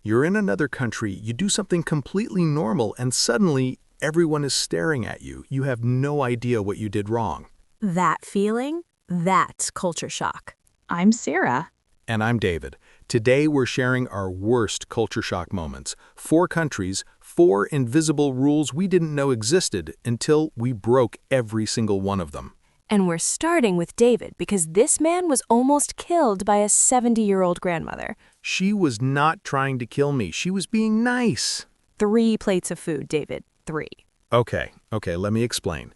You're in another country, you do something completely normal, and suddenly everyone is staring at you. You have no idea what you did wrong. That feeling? That's culture shock. I'm Sarah. And I'm David. Today we're sharing our worst culture shock moments. 4 countries, 4 invisible rules we didn't know existed until we broke every single one of them. And we're starting with David because this man was almost killed by a 70-year-old grandmother. She was not trying to kill me. She was being nice. 3 plates of food, David. 3. Okay, let me explain.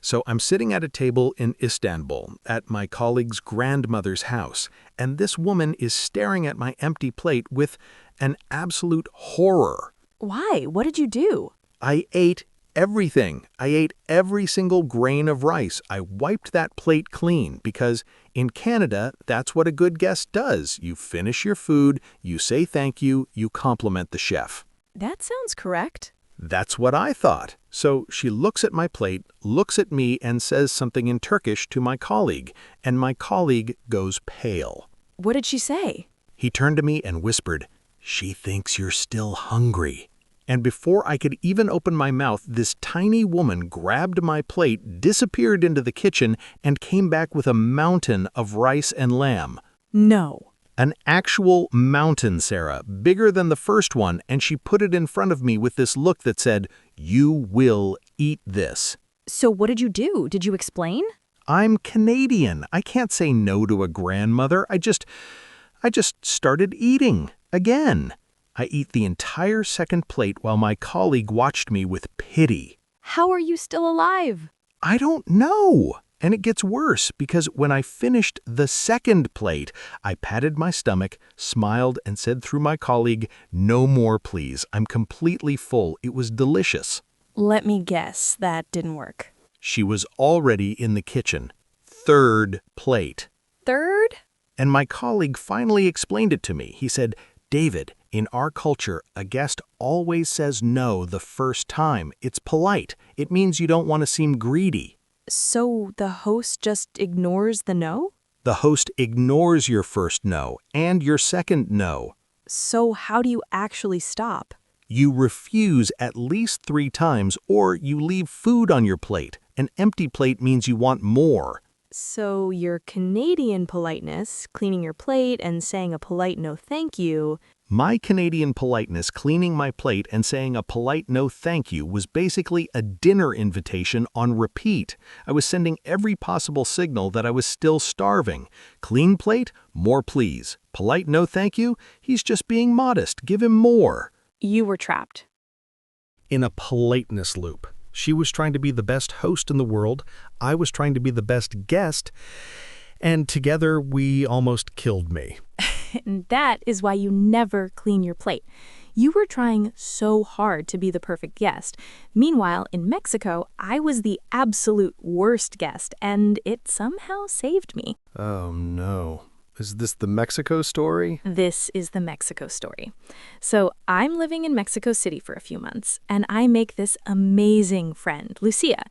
So I'm sitting at a table in Istanbul at my colleague's grandmother's house, and this woman is staring at my empty plate with an absolute horror. Why? What did you do? I ate everything. I ate every single grain of rice. I wiped that plate clean because in Canada, that's what a good guest does. You finish your food, you say thank you, you compliment the chef. That sounds correct. That's what I thought. So she looks at my plate, looks at me, and says something in Turkish to my colleague, and my colleague goes pale. What did she say? He turned to me and whispered, "She thinks you're still hungry." And before I could even open my mouth, this tiny woman grabbed my plate, disappeared into the kitchen, and came back with a mountain of rice and lamb. No. An actual mountain, Sarah, bigger than the first one, and she put it in front of me with this look that said, "You will eat this." So what did you do? Did you explain? I'm Canadian. I can't say no to a grandmother. I just started eating again. I eat the entire second plate while my colleague watched me with pity. How are you still alive? I don't know. And it gets worse because when I finished the second plate, I patted my stomach, smiled, and said through my colleague, "No more, please. I'm completely full. It was delicious." Let me guess, that didn't work. She was already in the kitchen. 3rd plate. 3rd? And my colleague finally explained it to me. He said, "David, in our culture, a guest always says no the first time. It's polite. It means you don't want to seem greedy." So the host just ignores the no? The host ignores your first no and your second no. So how do you actually stop? You refuse at least 3 times or you leave food on your plate. An empty plate means you want more. So your Canadian politeness, cleaning your plate and saying a polite no thank you. My Canadian politeness, cleaning my plate and saying a polite no thank you, was basically a dinner invitation on repeat. I was sending every possible signal that I was still starving. Clean plate? More please. Polite no thank you? He's just being modest. Give him more. You were trapped. In a politeness loop. She was trying to be the best host in the world. I was trying to be the best guest. And together we almost killed me. And that is why you never clean your plate. You were trying so hard to be the perfect guest. Meanwhile, in Mexico, I was the absolute worst guest, and it somehow saved me. Oh no. Is this the Mexico story? This is the Mexico story. So I'm living in Mexico City for a few months, and I make this amazing friend, Lucia.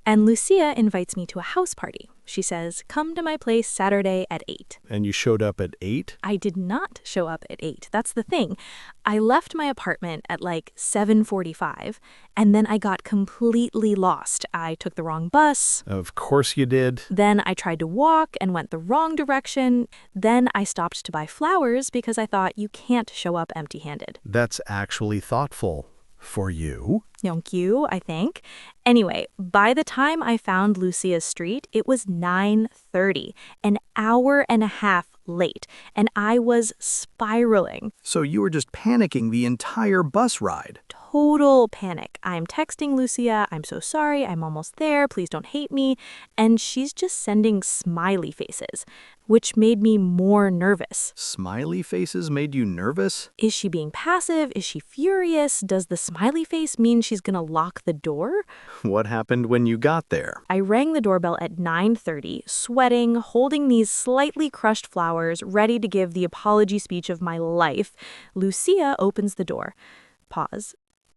And Lucia invites me to a house party. She says, "Come to my place Saturday at 8. And you showed up at 8? I did not show up at 8. That's the thing. I left my apartment at like 7:45, and then I got completely lost. I took the wrong bus. Of course you did. Then I tried to walk and went the wrong direction. Then I stopped to buy flowers because I thought you can't show up empty-handed. That's actually thoughtful. For you? Thank you, I think. Anyway, by the time I found Lucia's street, it was 9:30, an hour and a half late, and I was spiraling. So you were just panicking the entire bus ride? Total panic. I'm texting Lucia, "I'm so sorry, I'm almost there, please don't hate me," and she's just sending smiley faces, which made me more nervous. Smiley faces made you nervous? Is she being passive? Is she furious? Does the smiley face mean she's gonna lock the door? What happened when you got there? I rang the doorbell at 9:30, sweating, holding these slightly crushed flowers, ready to give the apology speech of my life. Lucia opens the door. Pause.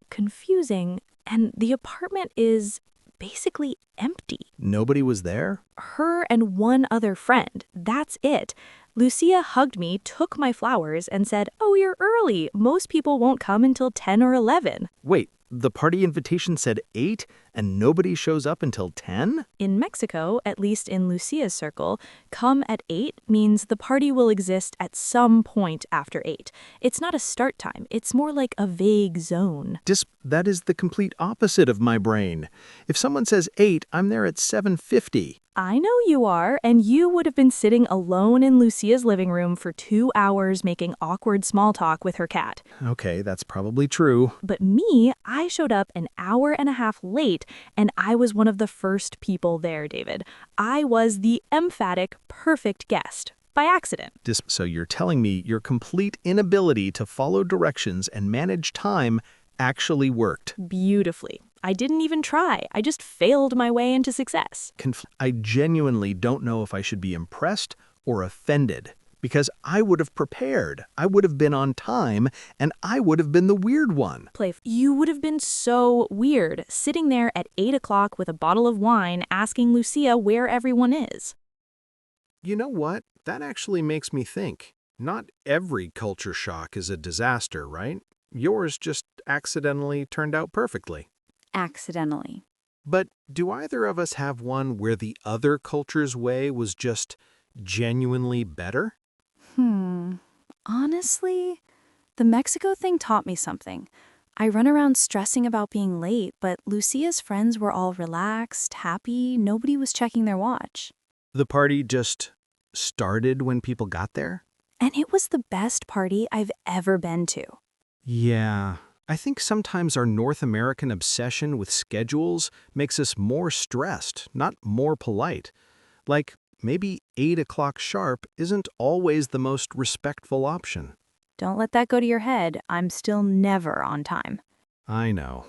Confusing, and the apartment is basically empty. Nobody was there? Her and one other friend. That's it. Lucia hugged me, took my flowers, and said, "Oh, you're early. Most people won't come until 10 or 11. Wait, the party invitation said 8 and nobody shows up until 10? In Mexico, at least in Lucia's circle, come at 8 means the party will exist at some point after 8. It's not a start time, it's more like a vague zone. That is the complete opposite of my brain. If someone says 8, I'm there at 7:50. I know you are, and you would have been sitting alone in Lucia's living room for 2 hours making awkward small talk with her cat. Okay, that's probably true. But me, I showed up an hour and a half late, and I was one of the first people there, David. I was the emphatic, perfect guest. By accident. So you're telling me your complete inability to follow directions and manage time actually worked. Beautifully. I didn't even try. I just failed my way into success. I genuinely don't know if I should be impressed or offended, because I would have prepared, I would have been on time, and I would have been the weird one. You would have been so weird, sitting there at 8 o'clock with a bottle of wine asking Lucia where everyone is. You know what? That actually makes me think. Not every culture shock is a disaster, right? Yours just accidentally turned out perfectly. Accidentally. But do either of us have one where the other culture's way was just genuinely better? Honestly, the Mexico thing taught me something. I run around stressing about being late, but Lucia's friends were all relaxed, happy, nobody was checking their watch. The party just started when people got there? And it was the best party I've ever been to. Yeah. I think sometimes our North American obsession with schedules makes us more stressed, not more polite. Like, maybe 8 o'clock sharp isn't always the most respectful option. Don't let that go to your head. I'm still never on time. I know.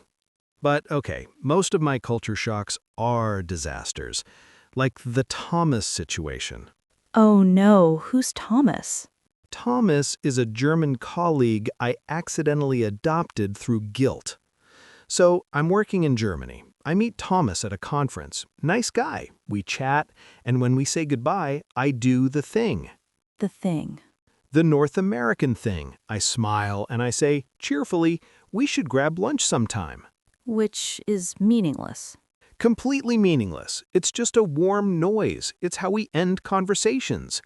But okay, most of my culture shocks are disasters. Like the Thomas situation. Oh no, who's Thomas? Thomas is a German colleague I accidentally adopted through guilt. So I'm working in Germany. I meet Thomas at a conference. Nice guy. We chat, and when we say goodbye, I do the thing. The thing. The North American thing. I smile and I say, cheerfully, we should grab lunch sometime. Which is meaningless. Completely meaningless. It's just a warm noise. It's how we end conversations.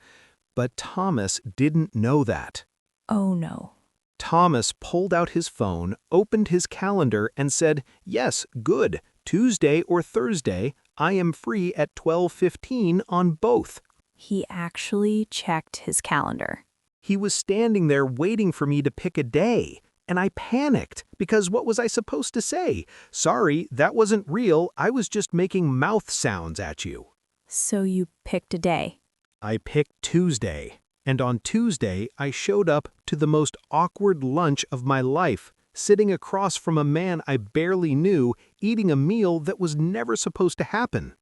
But Thomas didn't know that. Oh no. Thomas pulled out his phone, opened his calendar, and said, yes, good, Tuesday or Thursday, I am free at 12:15 on both. He actually checked his calendar. He was standing there waiting for me to pick a day, and I panicked, because what was I supposed to say? Sorry, that wasn't real, I was just making mouth sounds at you. So you picked a day. I picked Tuesday, and on Tuesday I showed up to the most awkward lunch of my life, sitting across from a man I barely knew, eating a meal that was never supposed to happen.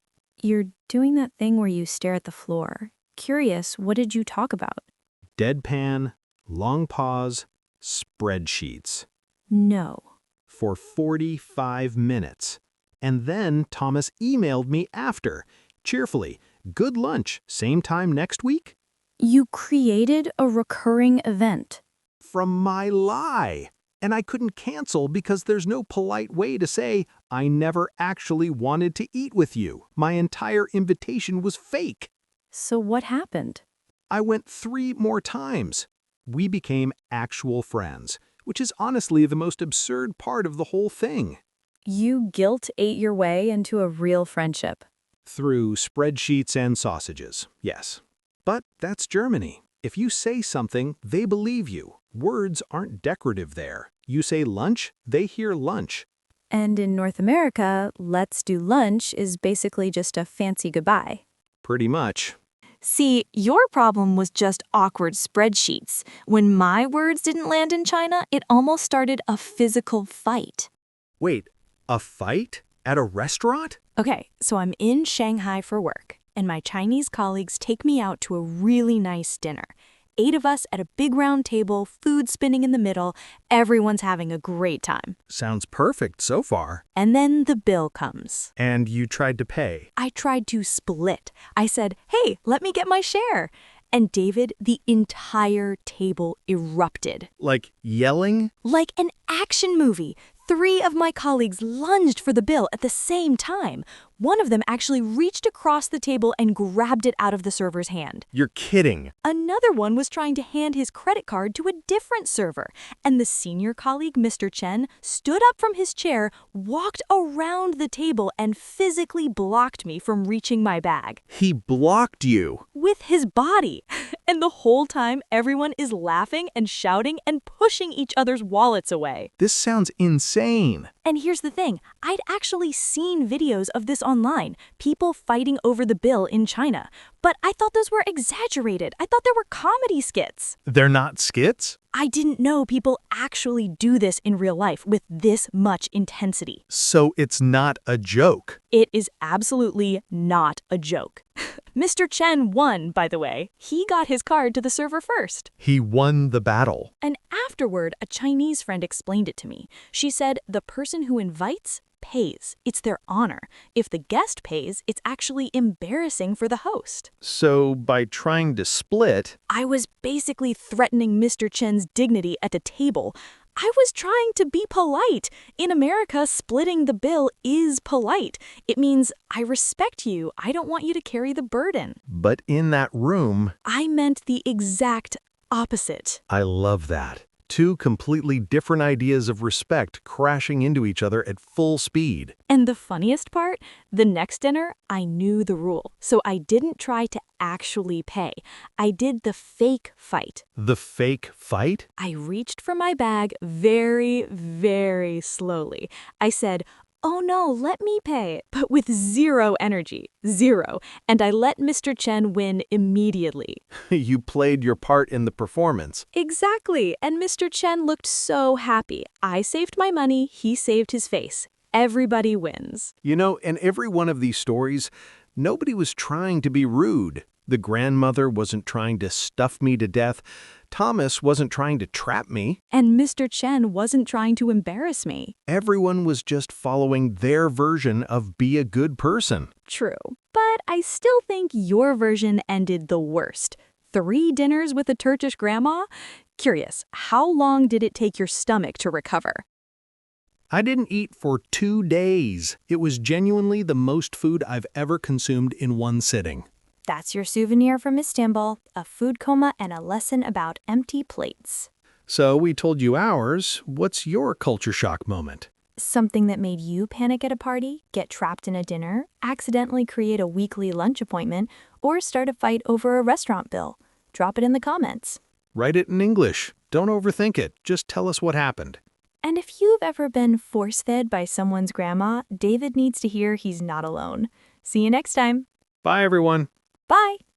You're doing that thing where you stare at the floor. Curious, what did you talk about? Deadpan, long pause, spreadsheets. No. For 45 minutes. And then Thomas emailed me after, cheerfully, good lunch, same time next week? You created a recurring event. From my lie. And I couldn't cancel because there's no polite way to say, I never actually wanted to eat with you. My entire invitation was fake. So what happened? I went 3 more times. We became actual friends, which is honestly the most absurd part of the whole thing. You guilt ate your way into a real friendship. Through spreadsheets and sausages, yes. But that's Germany. If you say something, they believe you. Words aren't decorative there. You say lunch, they hear lunch. And in North America, let's do lunch is basically just a fancy goodbye. Pretty much. See, your problem was just awkward spreadsheets. When my words didn't land in China, it almost started a physical fight. Wait, a fight? At a restaurant? Okay, so I'm in Shanghai for work, and my Chinese colleagues take me out to a really nice dinner. 8 of us at a big round table, food spinning in the middle, everyone's having a great time. Sounds perfect so far. And then the bill comes. And you tried to pay. I tried to split. I said, hey, let me get my share. And David, the entire table erupted. Like yelling? Like an action movie. 3 of my colleagues lunged for the bill at the same time. One of them actually reached across the table and grabbed it out of the server's hand. You're kidding. Another one was trying to hand his credit card to a different server. And the senior colleague, Mr. Chen, stood up from his chair, walked around the table, and physically blocked me from reaching my bag. He blocked you. With his body. And the whole time, everyone is laughing and shouting and pushing each other's wallets away. This sounds insane. And here's the thing, I'd actually seen videos of this online, people fighting over the bill in China. But I thought those were exaggerated. I thought there were comedy skits. They're not skits? I didn't know people actually do this in real life with this much intensity. So it's not a joke. It is absolutely not a joke. Mr. Chen won, by the way. He got his card to the server first. He won the battle. And afterward, a Chinese friend explained it to me. She said the person who invites pays. It's their honor. If the guest pays, it's actually embarrassing for the host. So by trying to split, I was basically threatening Mr. Chen's dignity at the table. I was trying to be polite. In America, splitting the bill is polite. It means, I respect you. I don't want you to carry the burden. but in that room, I meant the exact opposite. I love that. 2 completely different ideas of respect crashing into each other at full speed. And the funniest part, the next dinner, I knew the rule. So I didn't try to actually pay. I did the fake fight. The fake fight? I reached for my bag very, very slowly. I said, "Oh no, let me pay," but with zero energy. Zero. And I let Mr. Chen win immediately. You played your part in the performance. Exactly. And Mr. Chen looked so happy. I saved my money, he saved his face. Everybody wins. You know, in every one of these stories, nobody was trying to be rude. The grandmother wasn't trying to stuff me to death. Thomas wasn't trying to trap me. And Mr. Chen wasn't trying to embarrass me. Everyone was just following their version of be a good person. True. But I still think your version ended the worst. 3 dinners with a Turkish grandma? Curious, how long did it take your stomach to recover? I didn't eat for 2 days. It was genuinely the most food I've ever consumed in one sitting. That's your souvenir from Istanbul, a food coma and a lesson about empty plates. So we told you ours. What's your culture shock moment? Something that made you panic at a party, get trapped in a dinner, accidentally create a weekly lunch appointment, or start a fight over a restaurant bill. Drop it in the comments. Write it in English. Don't overthink it. Just tell us what happened. And if you've ever been force-fed by someone's grandma, David needs to hear he's not alone. See you next time. Bye, everyone. Bye!